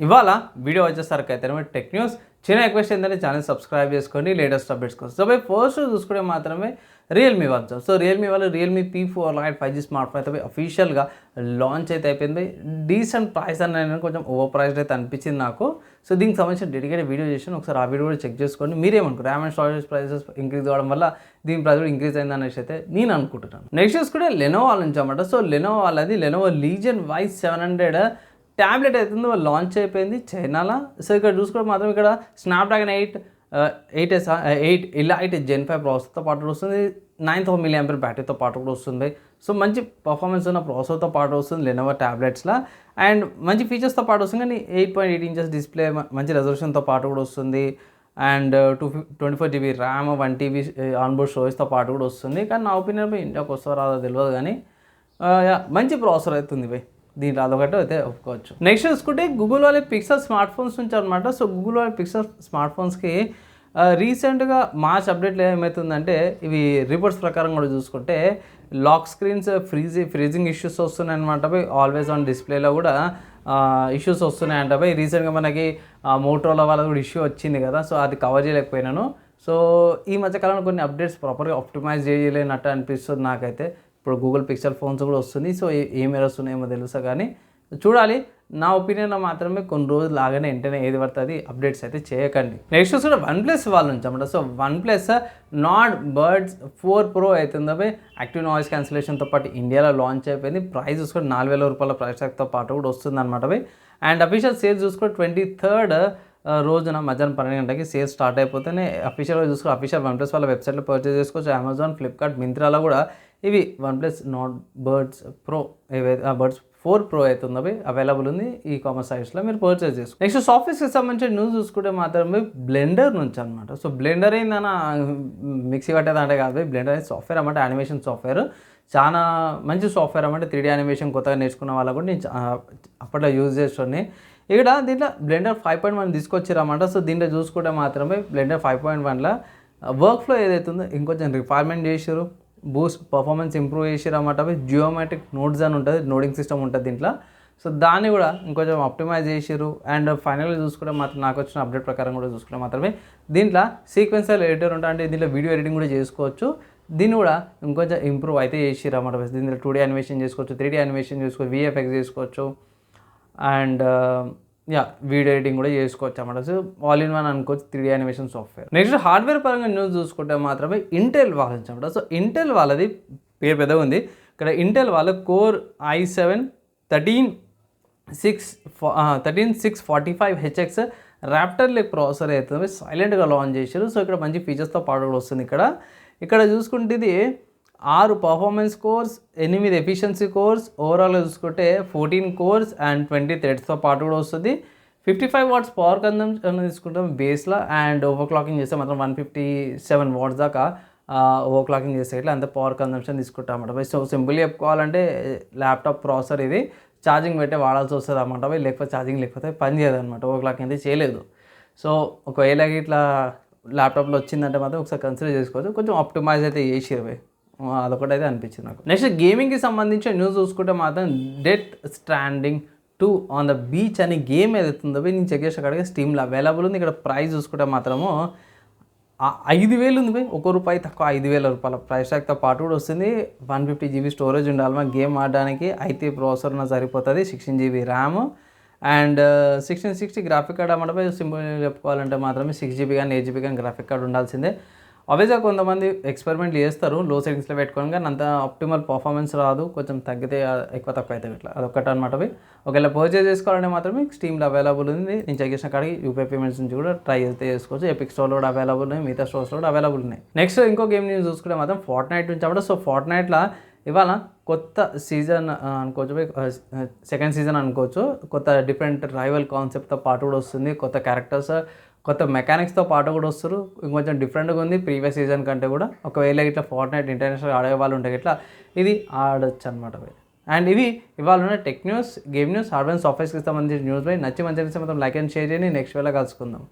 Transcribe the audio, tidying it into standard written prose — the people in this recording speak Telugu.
ఇవాళ వీడియో వచ్చేసరికి అయితే టెక్ న్యూస్ చిన్న రిక్వెస్ట్ ఏంటంటే ఛానల్ సబ్స్క్రైబ్ చేసుకోండి లేటెస్ట్ అప్డేట్స్ కోసం. సో బై ఫస్ట్ చూసుకుంటే మాత్రమే రియల్మీ వాళ్ళు. సో రియల్మీ వాళ్ళు Realme P4 Lite 5G smart phone అయితే అఫీషియల్గా లాంచ్ అయితే అయిపోయింది. డీసెంట్ ప్రైస్ అని కొంచెం ఓవర్ ప్రైస్డ్ అయితే అనిపించింది నాకు. సో దీనికి సంబంధించిన డెడికేటెడ్ వీడియో చేసాను, ఒకసారి ఆ వీడియో కూడా చెక్ చేసుకోండి. మీరేమనుకుంటారు RAM and storage prices increase అవ్వడం వల్ల దీని ప్రైస్ కూడా ఇంక్రీజ్ అయింది అనేసి అయితే నేను అనుకుంటున్నాను. నెక్స్ట్ చూసుకుంటే లెనోవో వాళ్ళ నుంచి అన్నమాట. సో లెనోవో వాళ్ళది లెనోవో లీజియన్ Y700 ట్యాబ్లెట్ అవుతుందో లాంచ్ అయిపోయింది చైనాలో. సో ఇక్కడ చూసుకుంటే మాత్రం ఇక్కడ స్నాప్డ్రాగన్ 8 ఎలైట్ Gen 5 ప్రాసెసర్తో పాటు వస్తుంది. 9000 mAh బ్యాటరీతో పాటు కూడా వస్తుంది. సో మంచి పర్ఫార్మెన్స్ ఉన్న ప్రాసెసర్తో పాటు వస్తుంది లెనోవో ట్యాబ్లెట్స్లో. అండ్ మంచి ఫీచర్స్తో పాటు వస్తుంది, కానీ 8.8 inches డిస్ప్లే, మంచి రెజల్యూషన్తో పాటు కూడా వస్తుంది. And 24GB RAM, 1TB onboard స్టోరేజ్తో పాటు కూడా వస్తుంది. కానీ నా ఒపీనియన్ ఇండియాకి వస్తారో రాదో తెలియదు, కానీ మంచి ప్రాసెసర్ అవుతుంది బై దీంట్లో అదొకటి అయితే ఒప్పుకోవచ్చు. నెక్స్ట్ చూసుకుంటే గూగుల్ వాళ్ళ పిక్సెల్ స్మార్ట్ ఫోన్స్ నుంచి అనమాట. సో గూగుల్ వాళ్ళ పిక్సెల్ స్మార్ట్ ఫోన్స్కి రీసెంట్గా మార్చ్ అప్డేట్లో ఏమవుతుందంటే, ఇవి రిపోర్ట్స్ ప్రకారం కూడా చూసుకుంటే లాక్ స్క్రీన్స్ ఫ్రీజింగ్ ఇష్యూస్ వస్తున్నాయి అనమాట బై. ఆల్వేస్ ఆన్ డిస్ప్లేలో కూడా ఇష్యూస్ వస్తున్నాయంట బై. రీసెంట్గా మనకి మోటోరోలా వాళ్ళ కూడా ఇష్యూ వచ్చింది కదా, సో అది కవర్ చేయలేకపోయినాను. సో ఈ మధ్యకాలంలో కొన్ని అప్డేట్స్ ప్రాపర్గా ఆప్టిమైజ్ చేయలేనట్టు అనిపిస్తుంది నాకైతే. ఇప్పుడు గూగుల్ పిక్సెల్ ఫోన్స్ కూడా వస్తుంది. సో ఏం ఎర్రర్స్ ఉన్నాయేమో తెలుసా, కానీ చూడాలి. నా ఒపీనియన్లో మాత్రమే కొన్ని రోజులు లాగానే వెంటనే ఏది పడుతుంది అప్డేట్స్ అయితే చేయకండి. నెక్స్ట్ కూడా OnePlus వాళ్ళ నుంచి అన్నమాట. So OnePlus Nord birds 4 Pro అవుతుంది అవి యాక్టివ్ నాయిస్ క్యాన్సిలేషన్తో పాటు ఇండియాలో లాంచ్ అయిపోయింది. ప్రైస్ చూసుకుంటే 4000 రూపాయల ప్రైస్ ట్యాగ్తో పాటు కూడా వస్తుంది అనమాట అవి. అండ్ అఫీషియల్ సేల్స్ చూసుకుంటే 23rd రోజున మధ్యాహ్నం 12 గంటలకి సేల్స్ స్టార్ట్ అయిపోతేనే అఫీషియల్గా చూసుకుని అఫీషియల్ OnePlus వాళ్ళ వెబ్సైట్లో పర్చేస్ చేసుకోవచ్చు. అమెజాన్, ఫ్లిప్కార్ట్, మింత్రాలో కూడా ఇవి OnePlus నార్డ్ బర్డ్స్ Pro ఏవైతే బర్డ్స్ 4 Pro అవుతుంది అవి అవైలబుల్ ఉంది ఈ కామర్స్ సైట్స్లో, మీరు పర్చేస్ చేసుకోండి. నెక్స్ట్ సాఫ్ట్వేర్స్కి సంబంధించిన న్యూస్ చూసుకుంటే మాత్రమే బ్లెండర్ నుంచి అనమాట. సో బ్లెండర్ ఏందన్నా మిక్సీ పట్టేదంటే కాదు, బ్లెండర్ అనేది సాఫ్ట్వేర్ అన్నమాట, యానిమేషన్ సాఫ్ట్వేర్. చాలా మంచి సాఫ్ట్వేర్ అన్నమాట. 3D యానిమేషన్ కొత్తగా నేర్చుకున్న వాళ్ళకు కూడా నేను అప్పట్లో యూజ్ చేస్తుండే. ఇక్కడ దీంట్లో బ్లెండర్ 5.1 తీసుకొచ్చారన్నమాట. సో దీంట్లో చూసుకుంటే మాత్రమే బ్లెండర్ 5.1లో వర్క్ ఫ్లో ఏదైతుందో ఇంకొంచెం రిఫైన్మెంట్ చేసారు, బూస్ట్ పర్ఫార్మెన్స్ ఇంప్రూవ్ చేసారు అన్నమాట. జియోమెట్రిక్ నోట్స్ అని ఉంటుంది, నోడింగ్ సిస్టమ్ ఉంటుంది దీంట్లో. సో దాన్ని కూడా ఇంకొంచెం ఆప్టిమైజ్ చేసారు. అండ్ ఫైనల్గా చూసుకుంటే మాత్రం నాకు వచ్చిన అప్డేట్ ప్రకారం కూడా చూసుకుంటే మాత్రమే దీంట్లో సీక్వెన్షియల్ ఎడిటర్ ఉంటుంది, అంటే దీంట్లో వీడియో ఎడిటింగ్ కూడా చేసుకోవచ్చు. దీన్ని కూడా ఇంకొంచెం ఇంప్రూవ్ అయితే చేసారు అన్నమాట. దీంట్లో 2D యానిమేషన్ చేసుకోవచ్చు, 3D యానిమేషన్ చేసుకోవచ్చు, VFX చేసుకోవచ్చు. అండ్ వీడియో ఎడిటింగ్ కూడా చేసుకోవచ్చు అన్నమాట. సో ఆల్ ఇన్ వన్ అనుకోవచ్చు 3D animation software. Next hardware పరంగా న్యూస్ చూసుకుంటే మాత్రమే ఇంటెల్ వాళ్ళ నుంచి అన్నమాట. సో ఇంటెల్ వాళ్ళది పేరు పెద్దగా ఉంది. ఇక్కడ ఇంటెల్ వాళ్ళ core i7 13645HX Raptor లెక్ processor అవుతుంది, సైలెంట్గా లాంచ్ చేశారు. సో ఇక్కడ మంచి ఫీచర్స్తో పాటు కూడా వస్తుంది. ఇక్కడ చూసుకుంటే ఇది 6 పర్ఫార్మెన్స్ కోర్స్, 8 ఎఫిషియన్సీ కోర్స్, ఓవరాల్గా చూసుకుంటే 14 కోర్స్ అండ్ 20 థ్రెడ్స్తో పాటు కూడా వస్తుంది. 55 వాట్స్ పవర్ కన్జంప్షన్ తీసుకుంటాం బేస్లో. అండ్ ఓవర్ క్లాకింగ్ చేస్తే మాత్రం 157 వాట్స్ దాకా ఓవర్ క్లాకింగ్ చేస్తే ఇట్లా అంత పవర్ కన్జంప్షన్ తీసుకుంటాం అన్నమాట. సో సింపుల్గా చెప్పుకోవాలంటే ల్యాప్టాప్ ప్రాసెసర్ ఇది, ఛార్జింగ్ పెట్టే వాడాల్సి వస్తుంది అన్నమాట. లేకపోతే ఛార్జింగ్ లేకపోతే పని చేయదు అనమాట, ఓవర్ క్లాకింగ్ అయితే చేయలేదు. సో ఒకవేళ ఇట్లా ల్యాప్టాప్లో వచ్చిందంటే మాత్రం ఒకసారి కన్సిడర్ చేసుకోవచ్చు. కొంచెం ఆప్టిమైజ్ అయితే చేసిరు, అదొకటి అయితే అనిపించింది నాకు. నెక్స్ట్ గేమింగ్కి సంబంధించిన న్యూస్ చూసుకుంటే మాత్రం death stranding 2 on the beach అనే గేమ్ ఏదైతుందో నేను చెక్ చేసే కాడికి స్టీమ్లో అవైలబుల్ ఉంది. ఇక్కడ ప్రైస్ చూసుకుంటే మాత్రము 5000 ఉంది, ₹1 తక్కువ 5000 రూపాయల ప్రైస్ ట్యాగ్తో పాటు కూడా వస్తుంది. 150GB స్టోరేజ్ ఉండాలి మన గేమ్ ఆడడానికి. అయితే ప్రాసెసర్ సరిపోతుంది, 16GB RAM and 1660 graphic card అన్నమాట. సింపుల్ చెప్పుకోవాలంటే మాత్రమే 6GB కానీ 8GB కానీ గ్రాఫిక్ కార్డ్ ఉండాల్సిందే. ఆబ్వియస్గా కొంతమంది ఎక్స్పెరిమెంట్ చేస్తారు లో సెట్టింగ్స్లో పెట్టుకొని, కానీ అంత ఆప్టిమల్ పర్ఫార్మెన్స్ రాదు, కొంచెం తగ్గితే ఎక్కువ తక్కువ అయితే ఇట్లా అదొక్కటి అనమాట. ఒకవేళ పర్చేజ్ చేసుకోవాలంటే మాత్రమే స్టీమ్లో అవైలబుల్ ఉంది. నేను చెక్ చేసిన కాడికి యూపీఐ పేమెంట్స్ నుంచి కూడా ట్రై అయితే చేసుకోవచ్చు. ఎపిక్ స్టోర్లో కూడా అవైలబుల్ ఉన్నాయి, మిగతా స్టోర్స్లో కూడా అవైలబుల్ ఉన్నాయి. నెక్స్ట్ ఇంకో గేమ్ నేను చూసుకుంటే మాత్రం ఫార్ట్నైట్ నుంచి అన్నమాట. సో ఫార్ట్నైట్లో ఇవాళ కొత్త సీజన్ అనుకోవచ్చు, సెకండ్ సీజన్ అనుకోవచ్చు. కొత్త డిఫరెంట్ రైవల్ కాన్సెప్ట్తో పాటు కూడా వస్తుంది, కొత్త క్యారెక్టర్స్, కొత్త మెకానిక్స్తో పాటు కూడా వస్తారు. ఇంకొంచెం డిఫరెంట్గా ఉంది ప్రీవియస్ సీజన్ కంటే కూడా. ఒకవేళ ఇట్లా ఫార్ట్నైట్ ఇంటర్నేషనల్ ఆడే వాళ్ళు ఉంటే ఇట్లా ఇది ఆడొచ్చు అనమాట. అండ్ ఇవి ఇవాళ ఉన్న tech news, game news, hardware సాఫ్ట్వేర్స్కి సంబంధించిన న్యూస్ నచ్చి మంచిగా మొత్తం లైక్ అండ్ షేర్ చేయండి. నెక్స్ట్ వేళ కలుసుకుందాం.